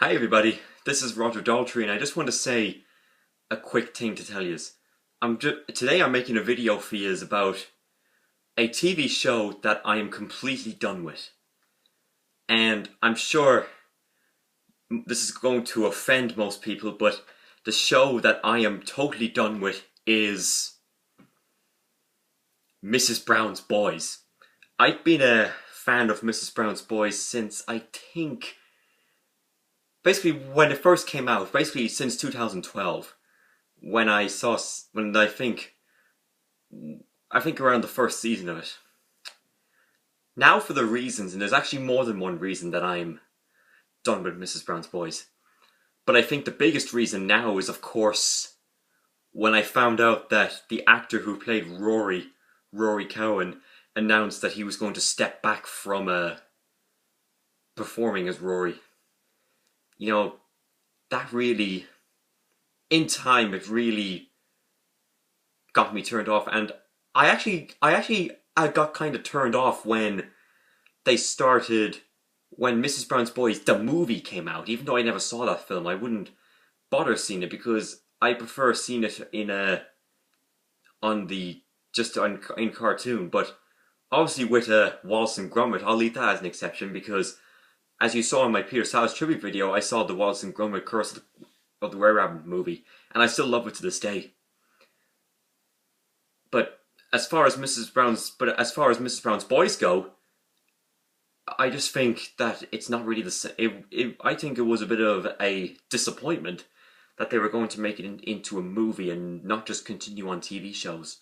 Hi everybody, this is Roger Daltrey and I just want to say a quick thing to tell you. Today I'm making a video for you about a TV show that I am completely done with. And I'm sure this is going to offend most people, but the show that I am totally done with is Mrs. Brown's Boys. I've been a fan of Mrs. Brown's Boys since I think basically when it first came out, basically since 2012, when I think around the first season of it. Now for the reasons, and there's actually more than one reason that I'm done with Mrs. Brown's Boys. But I think the biggest reason now is, of course, when I found out that the actor who played Rory Cowan, announced that he was going to step back from performing as Rory. You know, that really, in time, it really got me turned off. And I got kind of turned off when when Mrs. Brown's Boys, the movie came out. Even though I never saw that film, I wouldn't bother seeing it because I prefer seeing it in cartoon. But obviously with Wallace and Gromit, I'll leave that as an exception because, as you saw in my Peter Sal's tribute video, I saw the Wallace and Gromit Curse of the Were Rabbit movie, and I still love it to this day. But as far as Mrs. Brown's Boys go, I just think that it's not really the same. I think it was a bit of a disappointment that they were going to make it into a movie and not just continue on TV shows.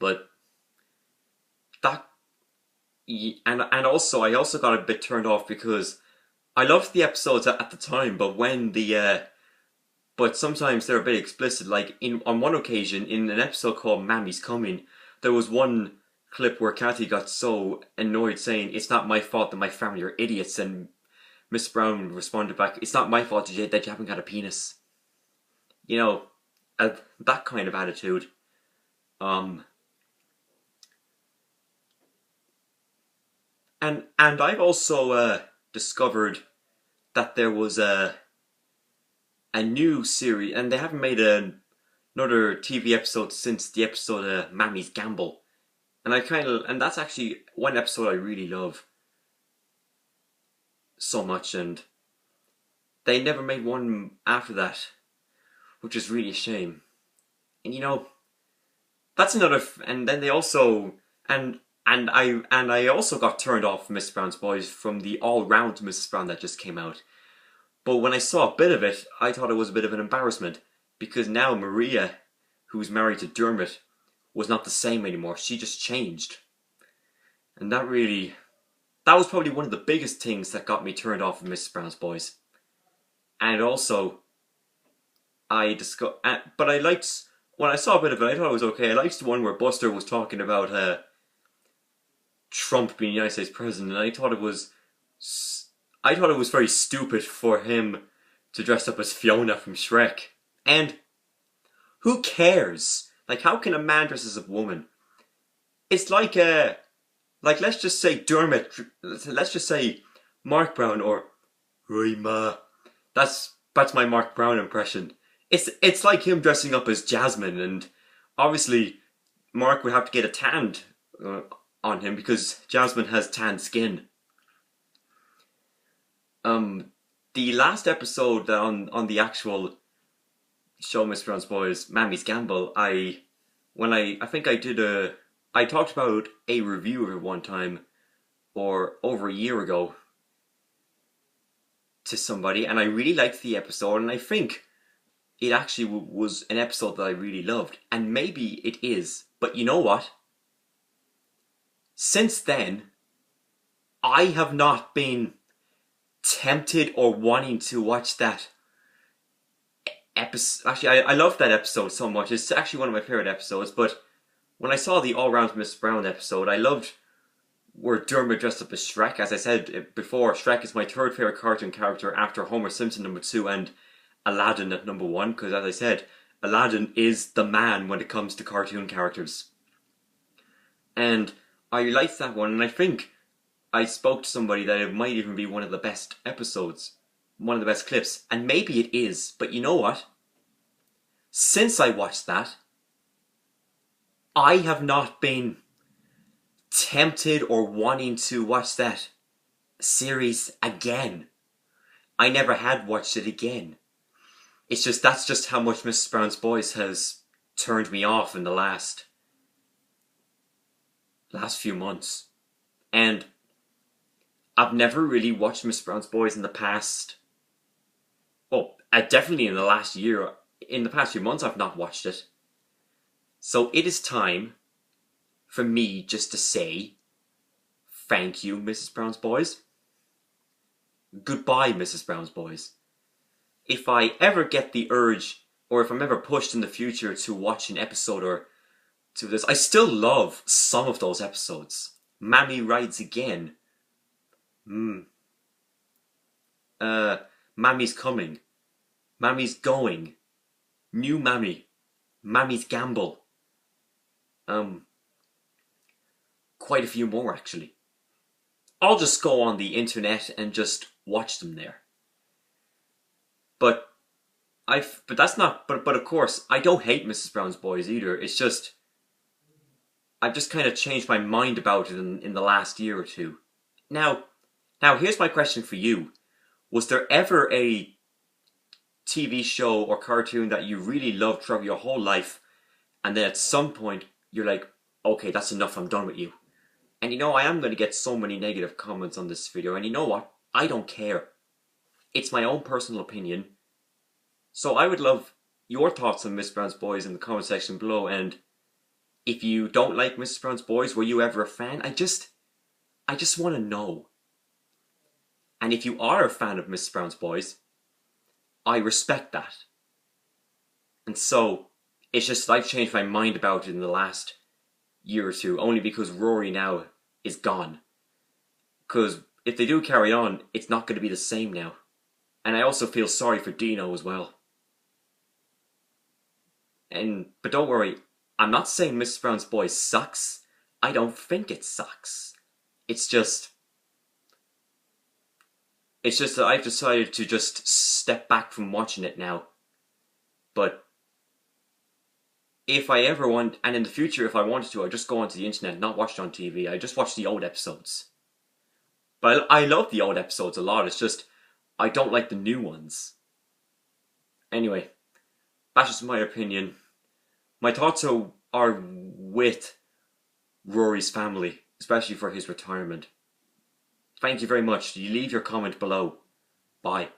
But that, and also I also got a bit turned off because I loved the episodes at the time, but but sometimes they're a bit explicit. Like on one occasion in an episode called Mammy's Coming, there was one clip where Kathy got so annoyed saying, "It's not my fault that my family are idiots," and Miss Brown responded back, "It's not my fault that you haven't got a penis." You know, that kind of attitude. And I've also discovered that there was a new series, and they haven't made another TV episode since the episode Mammy's Gamble, and that's actually one episode I really love so much, and they never made one after that, which is really a shame. And you know, that's another. And then they also and I also got turned off from Mrs. Brown's Boys from the All Round Mrs. Brown that just came out. But when I saw a bit of it, I thought it was a bit of an embarrassment because now Maria, who's married to Dermot, was not the same anymore. She just changed, and that was probably one of the biggest things that got me turned off of Mrs. Brown's Boys. And also, but I liked when I saw a bit of it. I thought it was okay. I liked the one where Buster was talking about Trump being United States president, and I thought it was very stupid for him to dress up as Fiona from Shrek. And who cares? Like, how can a man dress as a woman? It's like let's just say let's just say Mark Brown or Roy Ma. That's my Mark Brown impression. It's like him dressing up as Jasmine, and obviously Mark would have to get a tan on him because Jasmine has tanned skin. The last episode on the actual show, Mr. Brown's Boys, Mammy's Gamble, I talked about a review of it one time, or over a year ago, to somebody, and I really liked the episode, and I think it actually was an episode that I really loved, and maybe it is, but you know what? Since then, I have not been tempted or wanting to watch that episode. Actually, I love that episode so much. It's actually one of my favorite episodes. But when I saw the All Round Miss Brown episode, I loved where Dermot dressed up as Shrek. As I said before, Shrek is my third favorite cartoon character after Homer Simpson #2 and Aladdin at #1. Because as I said, Aladdin is the man when it comes to cartoon characters. And I liked that one, and I think I spoke to somebody that it might even be one of the best episodes one of the best clips. And maybe it is, but you know what? Since I watched that, I have not been tempted or wanting to watch that series again. I never had watched it again. It's just, that's just how much Mrs. Brown's Boys has turned me off in the last few months. And I've never really watched Mrs. Brown's Boys in the past. Well, definitely in the last year. In the past few months, I've not watched it. So it is time for me just to say thank you, Mrs. Brown's Boys. Goodbye, Mrs. Brown's Boys. If I ever get the urge, or if I'm ever pushed in the future to watch an episode or to this, I still love some of those episodes. Mammy Rides Again. Mammy's Coming. Mammy's Going. New Mammy. Mammy's Gamble. Quite a few more, actually. I'll just go on the internet and just watch them there. But that's not, but of course, I don't hate Mrs. Brown's Boys either. It's just, I've just kind of changed my mind about it in the last year or two. Now, here's my question for you. Was there ever a TV show or cartoon that you really loved throughout your whole life, and then at some point, you're like, okay, that's enough, I'm done with you? And you know, I am going to get so many negative comments on this video, and you know what? I don't care. It's my own personal opinion. So I would love your thoughts on Mrs. Brown's Boys in the comment section below, and if you don't like Mrs. Brown's Boys, were you ever a fan? I just want to know. And if you are a fan of Mrs. Brown's Boys, I respect that. And so, it's just that I've changed my mind about it in the last year or two, only because Rory now is gone. Because if they do carry on, it's not going to be the same now. And I also feel sorry for Dino as well. But don't worry, I'm not saying Mrs. Brown's Boys sucks. I don't think it sucks. It's just that I've decided to just step back from watching it now. But if I ever want, and in the future if I wanted to, I'd just go onto the internet and not watch it on TV. I just watch the old episodes. But I love the old episodes a lot, it's just, I don't like the new ones. Anyway, that's just my opinion. My thoughts are with Rory's family, especially for his retirement. Thank you very much. You leave your comment below. Bye.